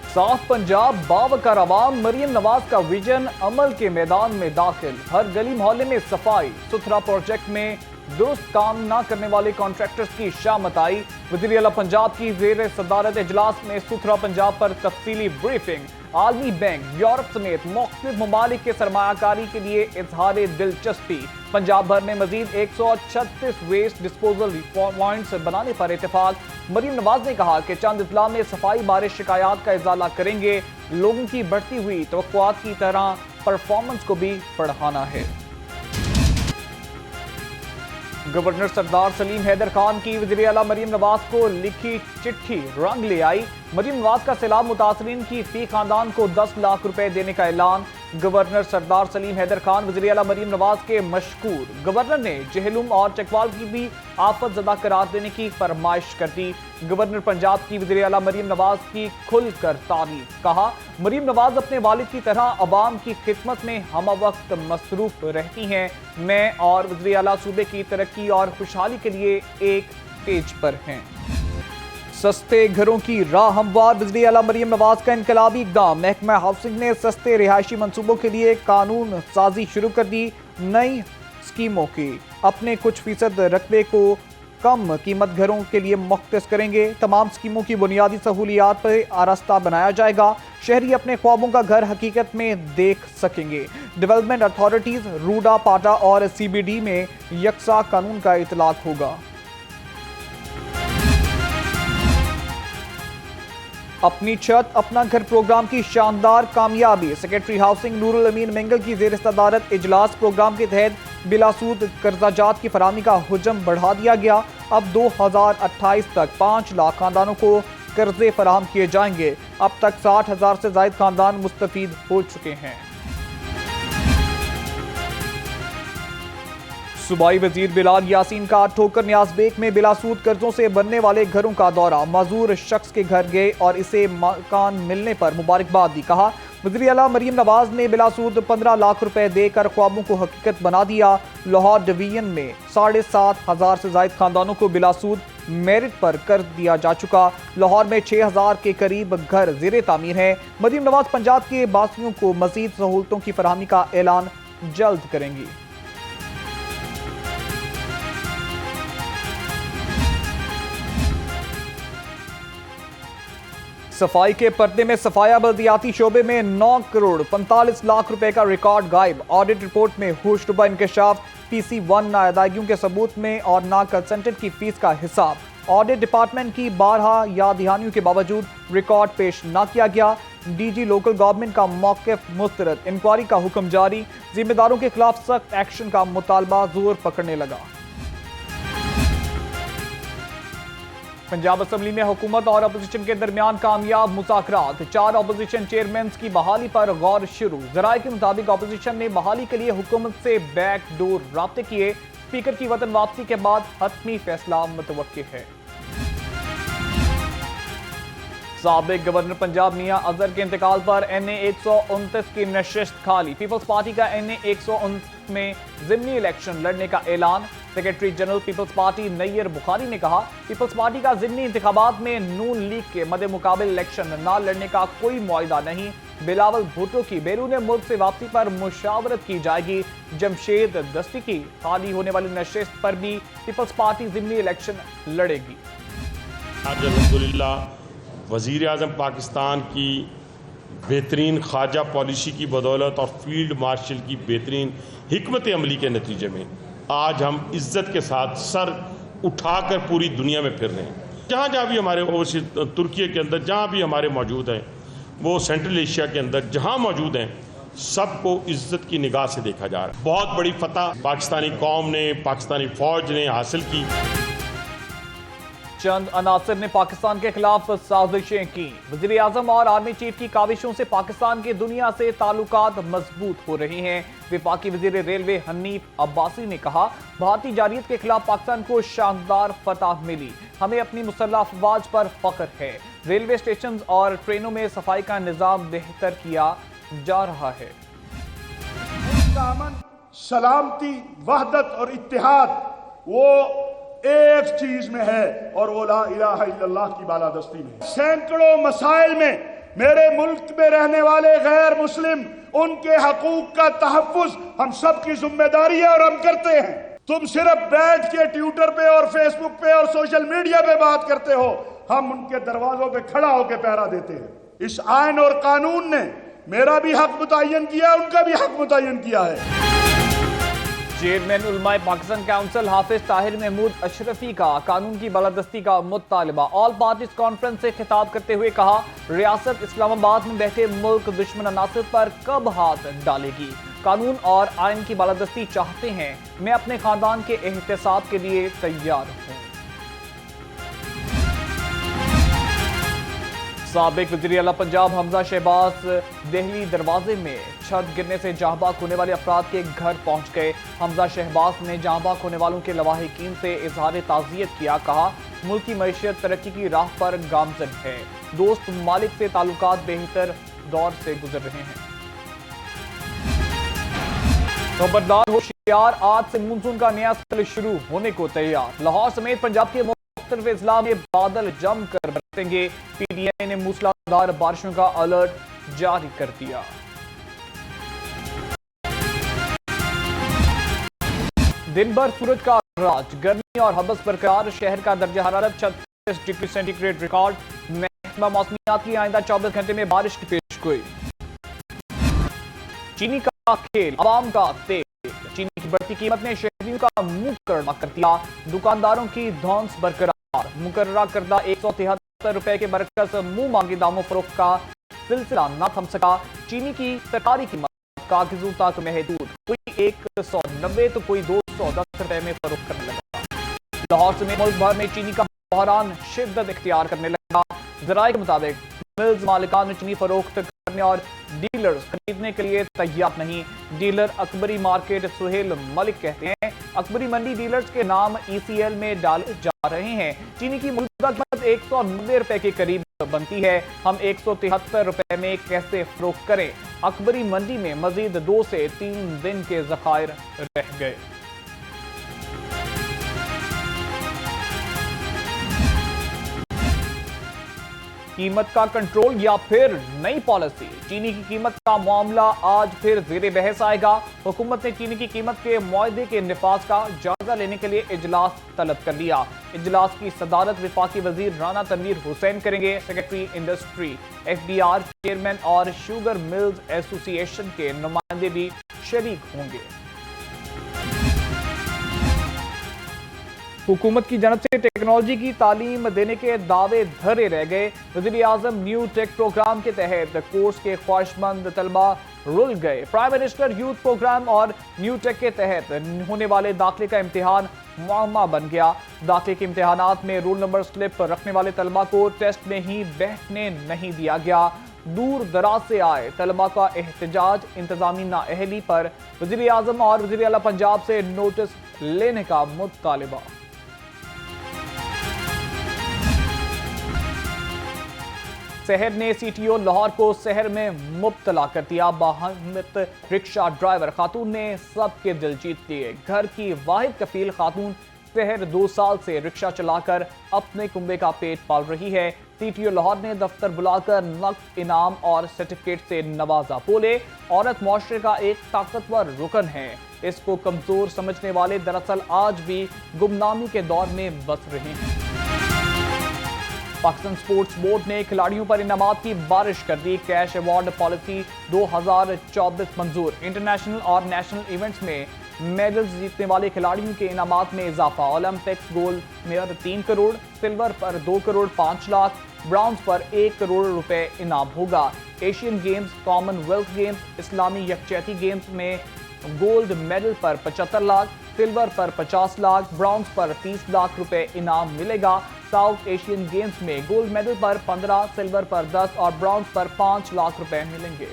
साफ पंजाब बावकार अवाम, मरियम नवाज का विजन अमल के मैदान में दाखिल। हर गली मोहल्ले में सफाई सुथरा प्रोजेक्ट में दुरुस्त काम न करने वाले कॉन्ट्रैक्टर्स की शामत आई। वज़ीर आला पंजाब की ज़ेर सदारत इजलास में सुथरा पंजाब पर तफसीली ब्रीफिंग। आलमी बैंक, यूरोप समेत मुख्तलिफ ममालिक के सरमायाकारी के लिए इजहार दिलचस्पी। पंजाब भर में मजीद 136 वेस्ट डिस्पोजल पॉइंट्स बनाने पर इत्तेफाक। मरियम नवाज ने कहा कि चंद इजला में सफाई बारे शिकायत का इजाला करेंगे। लोगों की बढ़ती हुई तवक्कुआत की तरह परफॉर्मेंस को भी बढ़ाना है। गवर्नर सरदार सलीम हैदर खान की वज़ीर आला मरियम नवाज को लिखी चिट्ठी रंग ले आई। मरियम नवाज का सैलाब मुतासरीन की फी खानदान को 10 लाख रुपए देने का ऐलान। गवर्नर सरदार सलीम हैदर खान वज़ीर आला मरियम नवाज के मशकूर। गवर्नर ने जहलुम और चकवाल की भी आफत ज़दा करार देने की फरमाइश कर दी। गवर्नर पंजाब की वज़ीर आला मरियम नवाज की खुलकर तारीफ। कहा, मरियम नवाज अपने वालिद की तरह अवाम की खिदमत में हम वक्त मसरूफ रहती हैं। मैं और वज़ीर आला सूबे की तरक्की और खुशहाली के लिए एक पेज पर हैं। सस्ते घरों की राह हमवार, वज़ीर आला मरियम नवाज का इनकलाबी इक़दाम। महकमा हाउसिंग ने सस्ते रिहायशी मनसूबों के लिए कानून साजी शुरू कर दी। नई स्कीमों की अपने कुछ फीसद रकबे को कम कीमत घरों के लिए मुख्तस करेंगे। तमाम स्कीमों की बुनियादी सहूलियात पर आरास्ता बनाया जाएगा। शहरी अपने ख्वाबों का घर हकीकत में देख सकेंगे। डेवलपमेंट अथॉरिटीज, रूडा, पाटा और CBD में यकसा कानून का इतलाक होगा। अपनी छत अपना घर प्रोग्राम की शानदार कामयाबी। सेक्रेटरी हाउसिंग नूरुल अमीन मेंगल की ज़ेर सदारत इजलास। प्रोग्राम के तहत बिलासूद कर्जाजात की फराहमी का हुजम बढ़ा दिया गया। अब 2028 तक 5 लाख खानदानों को कर्जे फराहम किए जाएंगे। अब तक 60,000 से ज़ायद खानदान मुस्तफीद हो चुके हैं। सूबाई वजीर बिलाल यासीन का ठोकर न्याज बेग में बिलासूद कर्जों से बनने वाले घरों का दौरा। माजूर शख्स के घर गए और इसे मकान मिलने पर मुबारकबाद दी। कहा, वज़ीर आला मरियम नवाज ने बिलासूद 15 लाख रुपए देकर ख्वाबों को हकीकत बना दिया। लाहौर डिवीजन में 7,500 से ज़ायद खानदानों को बिलासूद मेरिट पर कर दिया जा चुका। लाहौर में 6,000 के करीब घर ज़ेरे तामीर हैं। मरियम नवाज पंजाब के बासियों को मजीद सहूलतों की फराहमी का ऐलान जल्द करेंगी। सफाई के पर्दे में सफाया। बल्दियाती शोबे में 9 करोड़ 45 लाख रुपए का रिकॉर्ड गायब। ऑडिट रिपोर्ट में होशरुबा इंकशाफ। PC1 ना अदायगियों के सबूत में और ना कंसल्टेंट की फीस का हिसाब। ऑडिट डिपार्टमेंट की 12 याद दहानियों के बावजूद रिकॉर्ड पेश न किया गया। DG लोकल गवर्नमेंट का मौक़िफ़ मुस्तरद। इंक्वायरी का हुक्म जारी। जिम्मेदारों के खिलाफ सख्त एक्शन का मुतालबा जोर पकड़ने लगा। पंजाब असेंबली में हुकूमत और अपोजिशन के दरमियान कामयाब मुज़ाकरात। 4 अपोजिशन चेयरमैन की बहाली पर गौर शुरू। ज़राए के मुताबिक अपोजिशन ने बहाली के लिए हुकूमत से बैकडोर राब्ते किए। स्पीकर की वतन वापसी के बाद हतमी फैसला मुतवक्किल है। साबिक गवर्नर पंजाब मियां अजहर के इंतकाल पर NA 129 की नशिस्त खाली। पीपल्स पार्टी का NA 129 में ज़िमनी इलेक्शन लड़ने का ऐलान। Secretary general Peoples Party Nayyar Bukhari ने कहा, पीपल्स पार्टी का ज़िमनी इंतखाबात में नून लीग के मद्दे मुकाबिल इलेक्शन न लड़ने का कोई मुआहिदा नहीं। बिलावल भुट्टो की बैरून मुल्क से वापसी पर मुशावरत की जाएगी। जमशेद दस्ती की खाली होने वाली नशिस्त पर भी पीपल्स पार्टी ज़िमनी इलेक्शन लड़ेगी। आज अल्हम्दुलिल्लाह वज़ीर आज़म पाकिस्तान की बेहतरीन ख़ारजा पॉलिसी की बदौलत और फील्ड मार्शल की बेहतरीन हिकमत अमली के नतीजे में आज हम इज़्ज़त के साथ सर उठाकर पूरी दुनिया में फिर रहे हैं। जहाँ जहाँ भी हमारे ओवरसीज तुर्की के अंदर जहाँ भी हमारे मौजूद हैं, वो सेंट्रल एशिया के अंदर जहाँ मौजूद हैं, सबको इज़्ज़त की निगाह से देखा जा रहा है। बहुत बड़ी फतह पाकिस्तानी कौम ने, पाकिस्तानी फ़ौज ने हासिल की। चंद अनासर ने पाकिस्तान के खिलाफ साजिशें की। वज़ीर आज़म और आर्मी चीफ की काविशों से पाकिस्तान के दुनिया से ताल्लुकात मजबूत हो रहे हैं। वफाकी वज़ीर रेलवे हनीफ अब्बासी ने कहा, भारतीय जारियत के खिलाफ पाकिस्तान को शानदार फतह मिली। हमें अपनी मुसल्लह अफवाज पर फख्र है। रेलवे स्टेशन और ट्रेनों में सफाई का निज़ाम बेहतर किया जा रहा है। अमन, सलामती, वहदत और इत्तेहाद वो एक चीज में है और वो ला इलाहा इल्लल्लाह की बालादस्ती में। सैकड़ों मसाइल में मेरे मुल्क में रहने वाले गैर मुस्लिम उनके हकूक का तहफ्फुज हम सब की जिम्मेदारी है और हम करते हैं। तुम सिर्फ बैठ के ट्विटर पे और फेसबुक पे और सोशल मीडिया पे बात करते हो, हम उनके दरवाजों पे खड़ा होकर पहरा देते हैं। इस आइन और कानून ने मेरा भी हक मुतय्यन किया, उनका भी हक मुतय्यन किया है। चेयरमैन उलमाए पाकिस्तान काउंसिल हाफिज ताहिर महमूद अशरफी का कानून की बालादस्ती का मुतालबा। ऑल पार्टीज कॉन्फ्रेंस से खिताब करते हुए कहा, रियासत इस्लामाबाद में बैठे मुल्क दुश्मन अनासिर पर कब हाथ डालेगी। कानून और आइन की बालादस्ती चाहते हैं, मैं अपने खानदान के एहतसाब के लिए तैयार हूँ। साबिक वज़ीर आला पंजाब हमजा शहबाज दिल्ली दरवाजे में छत गिरने से जहां होने वाले अफराद के घर पहुंच गए। हमजा शहबाज ने जहां होने वालों के लवाहिकीन से इजहार ताज़ियत किया। कहा, मुल्क की मईशत तरक्की की राह पर गामजन है, दोस्त ममालिक से ताल्लुकात बेहतर दौर से गुजर रहे हैं। खबरदार होशियार, आज से मानसून का नया साल शुरू होने को तैयार। लाहौर समेत पंजाब के मुख्तलिफ इजला में बादल जमकर बरसेंगे। पीटीआई ने मूसलाधार बारिशों का अलर्ट जारी कर दिया। दिन भर सूरज का राज, गर्मी और हबस बरकरार। शहर का दर्जा हरारत 36 डिग्री सेंटीग्रेड रिकॉर्ड। महकमा मौसमियात की आइंदा 24 घंटे में बारिश की पेशगोई। चीनी का खेल, आवाम का तेल। चीनी की बढ़ती कीमत ने शहरियों का मुंह करना कर दिया। दुकानदारों की धौंस बरकरार। मुकर्ररा करदा 173 रुपए के बरकस मुंह मांगे दामों फरोख्त का सिलसिला न थम सका। चीनी की सरकारी कीमत कागजों तक महदूद, कोई 190 तो कोई 210 रुपए में फरोख्त करने लगा। लाहौर समेत मुल्क भर में चीनी का बहरान शिद्दत इख्तियार करने लगा। जराये के मुताबिक मिल्स मालिकान चीनी फरोख्त करने और डीलर्स खरीदने के लिए तैयार नहीं। डीलर अकबरी मार्केट सुहेल मलिक कहते हैं, अकबरी मंडी डीलर्स के नाम ECL में डाले जा रहे हैं। चीनी की मौजूदा कीमत 190 रुपए के करीब बनती है, हम 173 रुपए में कैसे फरोख्त करें। अकबरी मंडी में मजीद 2 से 3 दिन के ज़खायर रह गए। कीमत का कंट्रोल या फिर नई पॉलिसी। चीनी की कीमत का मामला आज फिर ज़ेरे बहस आएगा। हुकूमत ने चीनी की कीमत के मुआहदे के निफाज का जायजा लेने के लिए इजलास तलब कर लिया। इजलास की सदारत वफाकी वजीर राना तनवीर हुसैन करेंगे। सेक्रेटरी इंडस्ट्री, FBR चेयरमैन और शुगर मिल्स एसोसिएशन के नुमाइंदे भी शरीक होंगे। हुकूमत की जानब से टेक्नोलॉजी की तालीम देने के दावे धरे रह गए। वज़ीर आज़म न्यू टेक प्रोग्राम के तहत कोर्स के ख्वाहिशमंद तलबा रुल गए। प्राइम मिनिस्टर यूथ प्रोग्राम और न्यू टेक के तहत होने वाले दाखिले का इम्तिहान मुअम्मा बन गया। दाखिले के इम्तिहानात में रोल नंबर स्लिप रखने वाले तलबा को टेस्ट में ही बैठने नहीं दिया गया। दूर दराज से आए तलबा का एहतजाज, इंतजामी नाअहली पर वज़ीर आज़म और वज़ीर आला पंजाब से नोटिस लेने का मुतालिबा। शहर ने CTO लाहौर को शहर में मुब्तला कर दिया। बाहमत रिक्शा ड्राइवर खातून ने सबके दिल जीत लिए। घर की वाहिद कफील खातून शहर 2 साल से रिक्शा चलाकर अपने कुंबे का पेट पाल रही है। CTO लाहौर ने दफ्तर बुलाकर नकद इनाम और सर्टिफिकेट से नवाजा। बोले, औरत मुआशरे का एक ताकतवर रुकन है, इसको कमजोर समझने वाले दरअसल आज भी गुमनामी के दौर में बस रहे हैं। पाकिस्तान स्पोर्ट्स बोर्ड ने खिलाड़ियों पर इनामात की बारिश कर दी। कैश अवार्ड पॉलिसी 2024 मंजूर। इंटरनेशनल और नेशनल इवेंट्स में मेडल्स जीतने वाले खिलाड़ियों के इनामात में इजाफा। ओलंपिक्स गोल्ड में 3 करोड़, सिल्वर पर 2 करोड़ 5 लाख, ब्राउन्ज पर 1 करोड़ रुपए इनाम होगा। एशियन गेम्स, कॉमनवेल्थ गेम्स, इस्लामी यकजहती गेम्स में गोल्ड मेडल पर 75 लाख, सिल्वर पर 50 लाख, ब्राउन्ज पर 30 लाख रुपए इनाम मिलेगा। साउथ एशियन गेम्स में गोल्ड मेडल पर 15, सिल्वर पर 10 और ब्राउन्ज पर 5 लाख रुपए मिलेंगे।